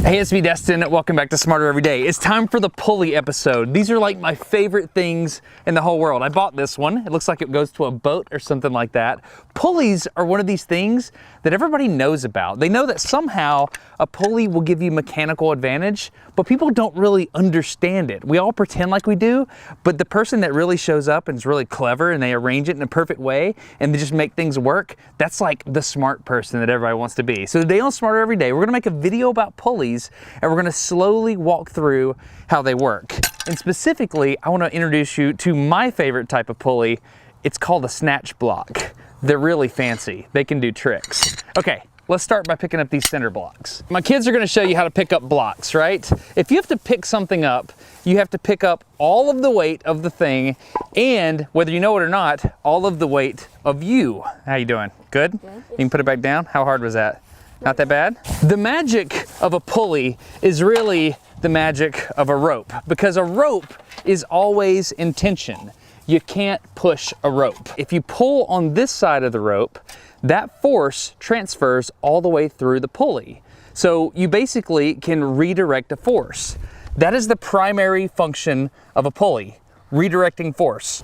Hey, it's me, Destin. Welcome back to Smarter Every Day. It's time for the pulley episode. These are like my favorite things in the whole world. I bought this one. It looks like it goes to a boat or something like that. Pulleys are one of these things that everybody knows about. They know that somehow a pulley will give you mechanical advantage, but people don't really understand it. We all pretend like we do, but the person that really shows up and is really clever and they arrange it in a perfect way and they just make things work, that's like the smart person that everybody wants to be. So today on Smarter Every Day, we're gonna make a video about pulleys and we're gonna slowly walk through how they work. And specifically, I wanna introduce you to my favorite type of pulley. It's called a snatch block. They're really fancy. They can do tricks. Okay, let's start by picking up these center blocks. My kids are gonna show you how to pick up blocks, right? If you have to pick something up, you have to pick up all of the weight of the thing and, whether you know it or not, all of the weight of you. How you doing? Good? You can put it back down? How hard was that? Not that bad? The magic of a pulley is really the magic of a rope, because a rope is always in tension. You can't push a rope. If you pull on this side of the rope, that force transfers all the way through the pulley. So you basically can redirect a force. That is the primary function of a pulley, redirecting force.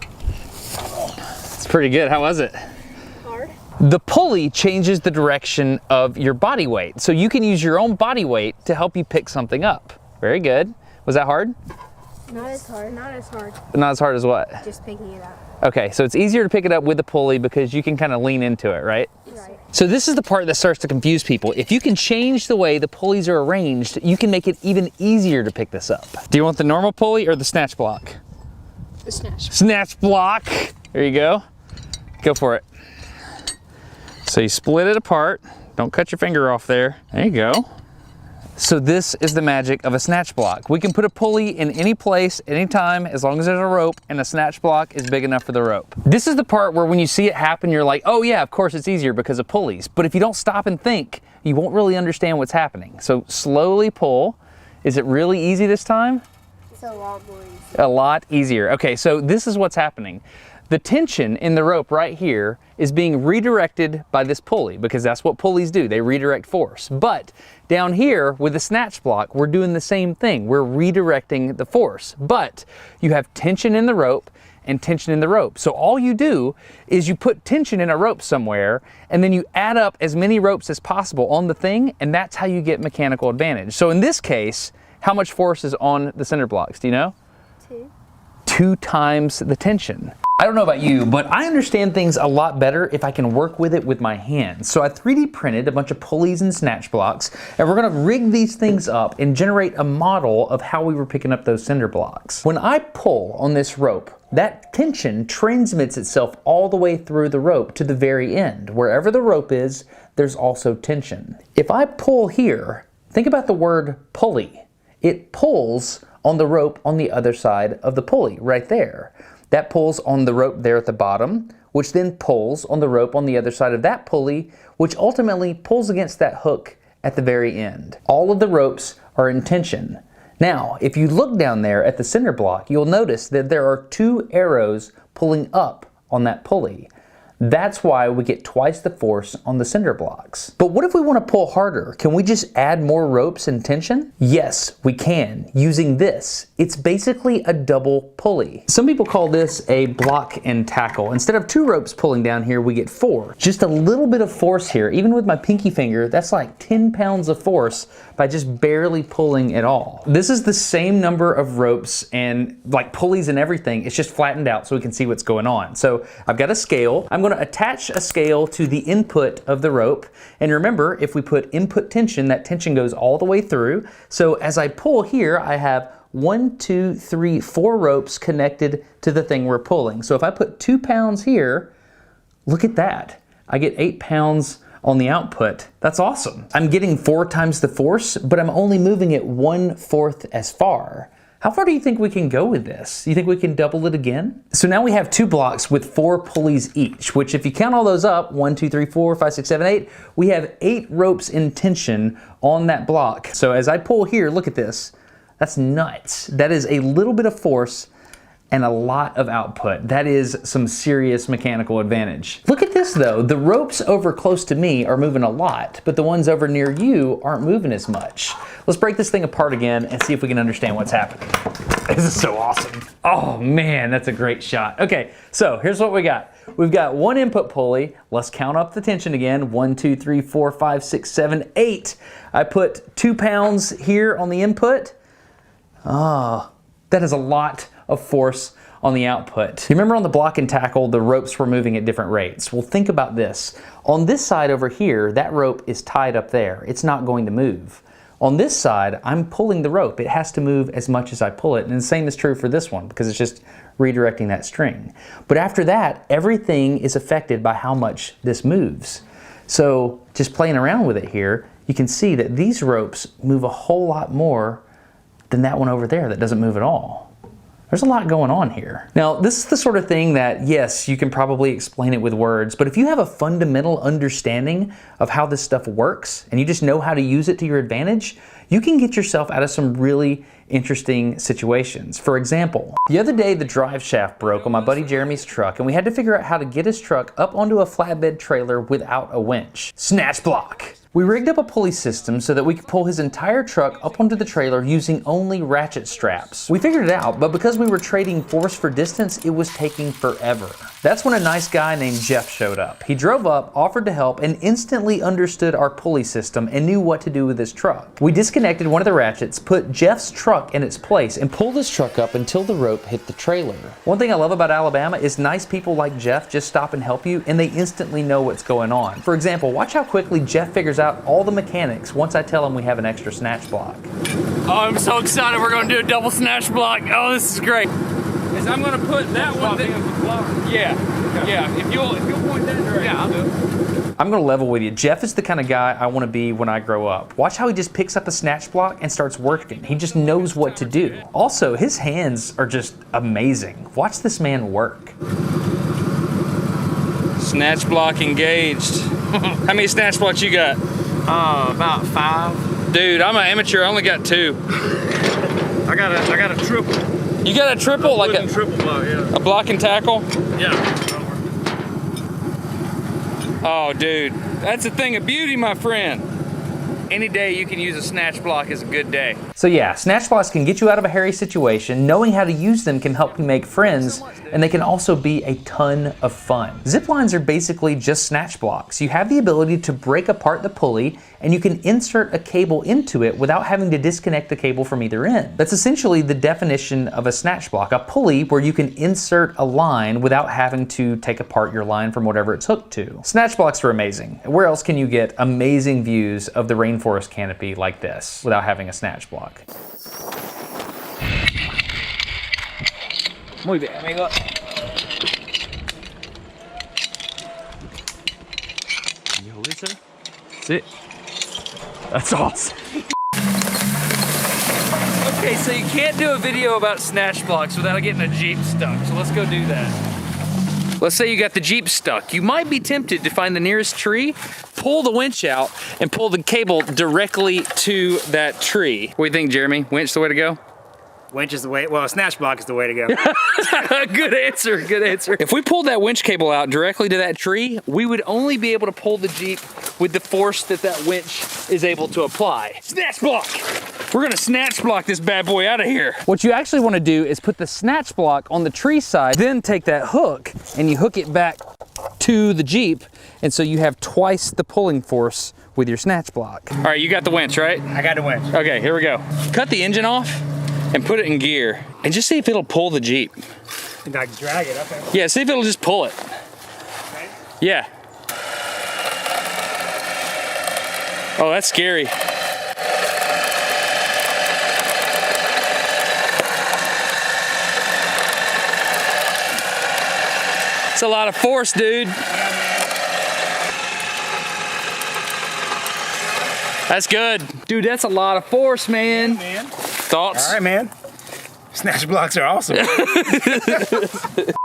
It's pretty good. How was it? The pulley changes the direction of your body weight. So you can use your own body weight to help you pick something up. Very good. Was that hard? Not as hard. Not as hard. Not as hard as what? Just picking it up. Okay, so it's easier to pick it up with the pulley because you can kind of lean into it, right? Right. So this is the part that starts to confuse people. If you can change the way the pulleys are arranged, you can make it even easier to pick this up. Do you want the normal pulley or the snatch block? The snatch. Snatch block. There you go. Go for it. So you split it apart. Don't cut your finger off there. There you go. So this is the magic of a snatch block. We can put a pulley in any place, anytime, as long as there's a rope, and a snatch block is big enough for the rope. This is the part where when you see it happen, you're like, oh yeah, of course it's easier because of pulleys. But if you don't stop and think, you won't really understand what's happening. So slowly pull. Is it really easy this time? It's a lot more easy. A lot easier. Okay, so this is what's happening. The tension in the rope right here is being redirected by this pulley, because that's what pulleys do. They redirect force. But down here with the snatch block, we're doing the same thing. We're redirecting the force. But you have tension in the rope and tension in the rope. So all you do is you put tension in a rope somewhere, and then you add up as many ropes as possible on the thing, and that's how you get mechanical advantage. So in this case, how much force is on the center blocks? Do you know? 2. 2 times the tension. I don't know about you, but I understand things a lot better if I can work with it with my hands. So I 3D printed a bunch of pulleys and snatch blocks, and we're gonna rig these things up and generate a model of how we were picking up those cinder blocks. When I pull on this rope, that tension transmits itself all the way through the rope to the very end. Wherever the rope is, there's also tension. If I pull here, think about the word pulley. It pulls on the rope on the other side of the pulley, right there. That pulls on the rope there at the bottom, which then pulls on the rope on the other side of that pulley, which ultimately pulls against that hook at the very end. All of the ropes are in tension. Now, if you look down there at the center block, you'll notice that there are 2 arrows pulling up on that pulley. That's why we get twice the force on the cinder blocks. But what if we want to pull harder? Can we just add more ropes and tension? Yes, we can, using this. It's basically a double pulley. Some people call this a block and tackle. Instead of 2 ropes pulling down here, we get 4. Just a little bit of force here, even with my pinky finger, that's like 10 pounds of force by just barely pulling at all. This is the same number of ropes and like pulleys and everything. It's just flattened out so we can see what's going on. So I've got a scale. I'm going to attach a scale to the input of the rope. And remember, if we put input tension, that tension goes all the way through. So as I pull here, I have 1, 2, 3, 4 ropes connected to the thing we're pulling. So if I put 2 pounds here, look at that. I get 8 pounds on the output. That's awesome. I'm getting 4 times the force, but I'm only moving it 1/4 as far. How far do you think we can go with this? You think we can double it again? So now we have 2 blocks with 4 pulleys each, which if you count all those up, 1, 2, 3, 4, 5, 6, 7, 8, we have 8 ropes in tension on that block. So as I pull here, look at this. That's nuts. That is a little bit of force and a lot of output. That is some serious mechanical advantage. Look at this though. The ropes over close to me are moving a lot, but the ones over near you aren't moving as much. Let's break this thing apart again and see if we can understand what's happening. This is so awesome. Oh man, that's a great shot. Okay, so here's what we got. We've got one input pulley. Let's count up the tension again. 1, 2, 3, 4, 5, 6, 7, 8. I put 2 pounds here on the input. That is a lot of force on the output. You remember on the block and tackle, the ropes were moving at different rates. Well, think about this. On this side over here, that rope is tied up there. It's not going to move. On this side, I'm pulling the rope. It has to move as much as I pull it. And the same is true for this one because it's just redirecting that string. But after that, everything is affected by how much this moves. So just playing around with it here, you can see that these ropes move a whole lot more than that one over there that doesn't move at all. There's a lot going on here. Now, this is the sort of thing that, yes, you can probably explain it with words, but if you have a fundamental understanding of how this stuff works and you just know how to use it to your advantage, you can get yourself out of some really interesting situations. For example, the other day the drive shaft broke on my buddy Jeremy's truck and we had to figure out how to get his truck up onto a flatbed trailer without a winch. Snatch block. We rigged up a pulley system so that we could pull his entire truck up onto the trailer using only ratchet straps. We figured it out, but because we were trading force for distance, it was taking forever. That's when a nice guy named Jeff showed up. He drove up, offered to help, and instantly understood our pulley system and knew what to do with his truck. We disconnected one of the ratchets, put Jeff's truck in its place, and pulled his truck up until the rope hit the trailer. One thing I love about Alabama is nice people like Jeff just stop and help you, and they instantly know what's going on. For example, watch how quickly Jeff figures out all the mechanics once I tell him we have an extra snatch block. Oh, I'm so excited we're gonna do a double snatch block. Oh, this is great. Is I'm gonna put that one there. Yeah, okay. Yeah, if you'll point that direction. Yeah, I'll do it. I'm gonna level with you. Jeff is the kind of guy I wanna be when I grow up. Watch how he just picks up a snatch block and starts working. He just knows what to do. Also, his hands are just amazing. Watch this man work. Snatch block engaged. How many snatch blocks you got? About 5. Dude, I'm an amateur. I only got 2. I got a triple. You got a triple, like a triple block, yeah. A block and tackle? Yeah. Oh, dude, that's a thing of beauty, my friend. Any day you can use a snatch block is a good day. So yeah, snatch blocks can get you out of a hairy situation. Knowing how to use them can help you make friends, and they can also be a ton of fun. Zip lines are basically just snatch blocks. You have the ability to break apart the pulley, and you can insert a cable into it without having to disconnect the cable from either end. That's essentially the definition of a snatch block, a pulley where you can insert a line without having to take apart your line from whatever it's hooked to. Snatch blocks are amazing. Where else can you get amazing views of the rainforest canopy like this without having a snatch block? Muy bien, amigo. Can you hold it, sir? That's it. That's awesome. Okay, so you can't do a video about snatch blocks without getting a Jeep stuck, so let's go do that. Let's say you got the Jeep stuck. You might be tempted to find the nearest tree, pull the winch out, and pull the cable directly to that tree. What do you think, Jeremy? Winch the way to go? Winch is the way, well, a snatch block is the way to go. Good answer, good answer. If we pulled that winch cable out directly to that tree, we would only be able to pull the Jeep with the force that that winch is able to apply. Snatch block! We're gonna snatch block this bad boy out of here. What you actually want to do is put the snatch block on the tree side, then take that hook and you hook it back to the Jeep, and so you have twice the pulling force with your snatch block. All right, you got the winch, right? I got the winch. Okay, here we go. Cut the engine off and put it in gear and just see if it'll pull the Jeep. And I can drag it up there. Yeah, see if it'll just pull it. Okay. Yeah. Oh, that's scary. It's a lot of force, dude. That's good. Dude, that's a lot of force, man. Man. Thoughts? All right, man. Snatch blocks are awesome.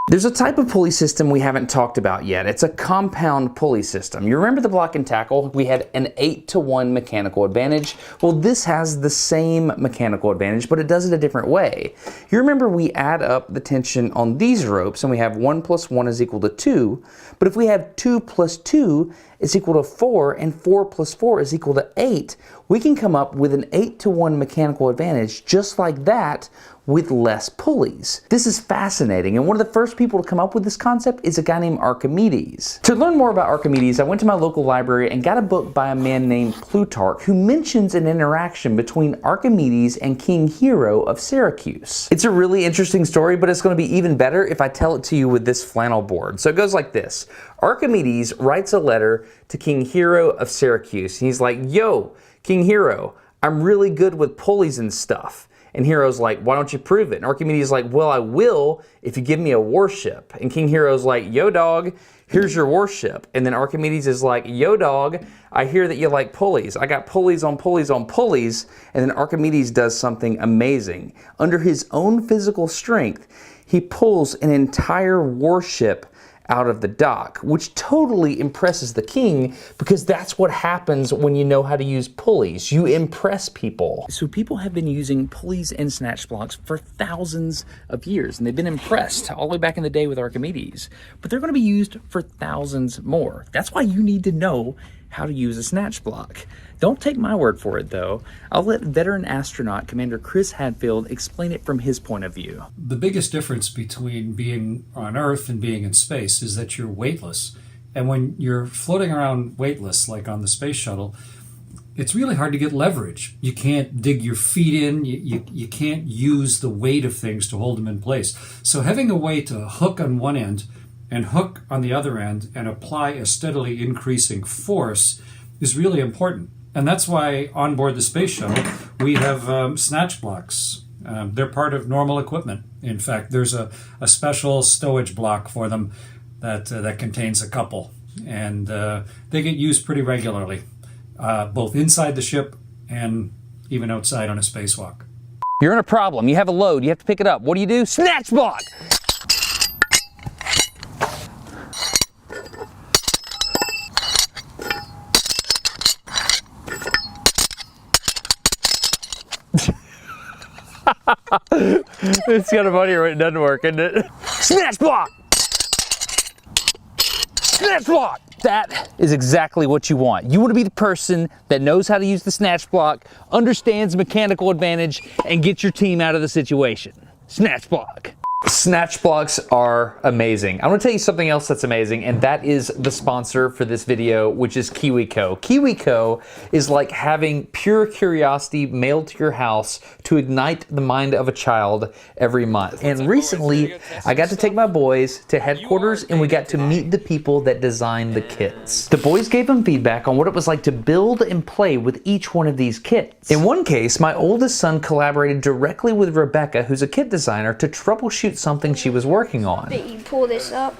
There's a type of pulley system we haven't talked about yet. It's a compound pulley system. You remember the block and tackle? We had an 8-to-1 mechanical advantage. Well, this has the same mechanical advantage, but it does it a different way. You remember we add up the tension on these ropes and we have 1 + 1 is equal to 2. But if we have 2 + 2 is equal to 4 and 4 + 4 is equal to 8, we can come up with an 8-to-1 mechanical advantage just like that with less pulleys. This is fascinating, and one of the first people to come up with this concept is a guy named Archimedes. To learn more about Archimedes, I went to my local library and got a book by a man named Plutarch who mentions an interaction between Archimedes and King Hero of Syracuse. It's a really interesting story, but it's going to be even better if I tell it to you with this flannel board. So it goes like this. Archimedes writes a letter to King Hero of Syracuse, and he's like, "Yo, King Hero, I'm really good with pulleys and stuff." And Hero's like, "Why don't you prove it?" And Archimedes is like, "Well, I will if you give me a warship." And King Hero's like, "Yo, dog, here's your warship." And then Archimedes is like, "Yo, dog, I hear that you like pulleys. I got pulleys on pulleys on pulleys." And then Archimedes does something amazing. Under his own physical strength, he pulls an entire warship out of the dock, which totally impresses the king because that's what happens when you know how to use pulleys. You impress people. So people have been using pulleys and snatch blocks for thousands of years, and they've been impressed all the way back in the day with Archimedes. But they're going to be used for thousands more. That's why you need to know how to use a snatch block. Don't take my word for it, though. I'll let veteran astronaut Commander Chris Hadfield explain it from his point of view. The biggest difference between being on Earth and being in space is that you're weightless. And when you're floating around weightless, like on the space shuttle, it's really hard to get leverage. You can't dig your feet in. You can't use the weight of things to hold them in place. So having a way to hook on one end and hook on the other end and apply a steadily increasing force is really important. And that's why on board the space shuttle, we have snatch blocks. They're part of normal equipment. In fact, there's a special stowage block for them that contains a couple. And they get used pretty regularly, both inside the ship and even outside on a spacewalk. You're in a problem. You have a load. You have to pick it up. What do? Snatch block! It's kind of funny when it doesn't work, isn't it? Snatch block! Snatch block! That is exactly what you want. You want to be the person that knows how to use the snatch block, understands mechanical advantage, and gets your team out of the situation. Snatch block. Snatch blocks are amazing. I want to tell you something else that's amazing, and that is the sponsor for this video, which is KiwiCo. KiwiCo is like having pure curiosity mailed to your house to ignite the mind of a child every month. And recently, I got to take my boys to headquarters and we got to meet the people that designed the kits. The boys gave them feedback on what it was like to build and play with each one of these kits. In one case, my oldest son collaborated directly with Rebecca, who's a kit designer, to troubleshoot something she was working on. You pull this up,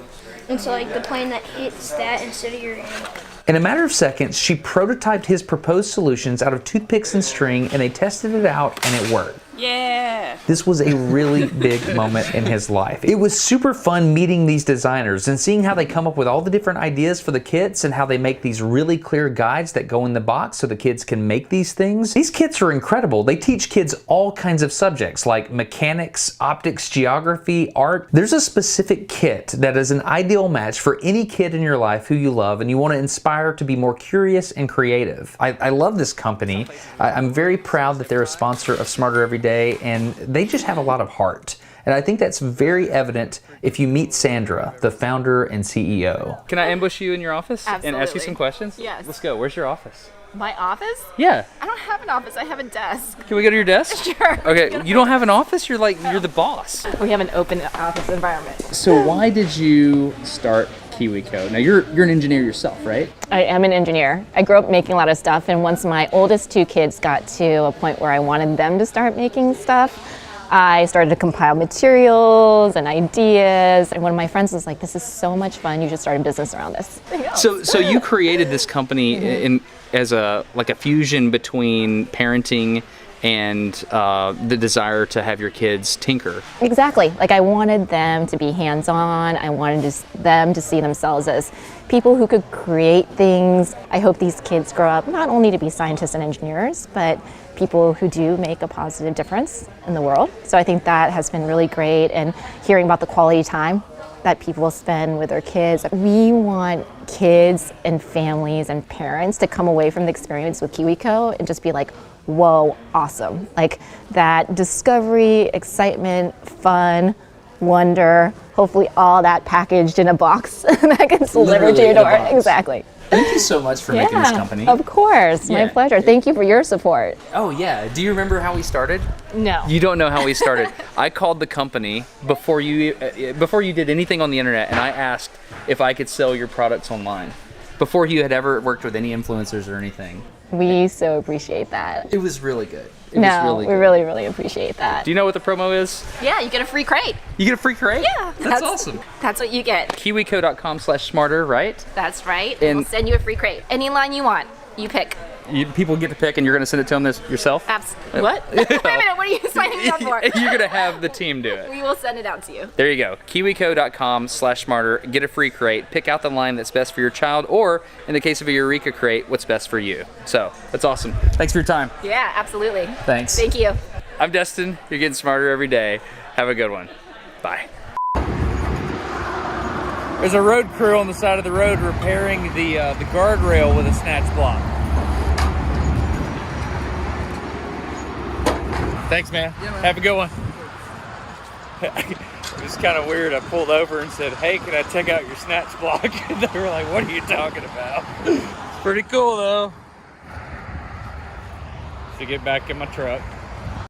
and so like the plane that hits that instead of your hand. In a matter of seconds, she prototyped his proposed solutions out of toothpicks and string, and they tested it out, and it worked. Yeah. This was a really big moment in his life. It was super fun meeting these designers and seeing how they come up with all the different ideas for the kits and how they make these really clear guides that go in the box so the kids can make these things. These kits are incredible. They teach kids all kinds of subjects like mechanics, optics, geography, art. There's a specific kit that is an ideal match for any kid in your life who you love and you want to inspire to be more curious and creative. I love this company. I'm very proud that they're a sponsor of Smarter Every Day, and they just have a lot of heart. And I think that's very evident if you meet Sandra, the founder and CEO. Can I ambush you in your office and ask you Absolutely. some questions? Yes. Let's go. Where's your office? My office? Yeah. I don't have an office. I have a desk. Can we go to your desk? Sure. Okay, you don't have an office? You're the boss. We have an open office environment. So why did you start KiwiCo? Now you're an engineer yourself, right? I am an engineer. I grew up making a lot of stuff, and once my oldest two kids got to a point where I wanted them to start making stuff, I started to compile materials and ideas, and one of my friends was like, "This is so much fun, you should start a business around this." So you created this company as a fusion between parenting and the desire to have your kids tinker. Exactly. Like I wanted them to be hands-on. I wanted them to see themselves as people who could create things. I hope these kids grow up not only to be scientists and engineers, but people who do make a positive difference in the world. So I think that has been really great, and hearing about the quality time that people spend with their kids. We want kids and families and parents to come away from the experience with KiwiCo and just be like, whoa, awesome. Like that discovery, excitement, fun, wonder, hopefully all that packaged in a box that gets delivered to your door. Exactly. Thank you so much for making this company. Of course, my Yeah. pleasure. Thank you for your support. Oh yeah, do you remember how we started? No. You don't know how we started. I called the company before you did anything on the internet, and I asked if I could sell your products online before you had ever worked with any influencers or anything. We so appreciate that. It was really good. It No, was really we good. really, really appreciate that. Do you know what the promo is? Yeah, you get a free crate. You get a free crate? Yeah, That's awesome. That's what you get. KiwiCo.com/smarter, right? That's right. And- We'll send you a free crate. Any line you want, you pick. People get to pick, and you're going to send it to them yourself? What? Wait a minute, what are you signing me up for? You're going to have the team do it. We will send it out to you. There you go. KiwiCo.com/smarter. Get a free crate. Pick out the line that's best for your child, or in the case of a Eureka crate, what's best for you. So that's awesome. Thanks for your time. Yeah, absolutely. Thanks. Thank you. I'm Destin. You're getting smarter every day. Have a good one. Bye. There's a road crew on the side of the road repairing the guardrail with a snatch block. Thanks, man. Yeah, man. Have a good one. It was kind of weird. I pulled over and said, "Hey, can I check out your snatch block?" And they were like, "What are you talking about?" It's pretty cool, though. To get back in my truck.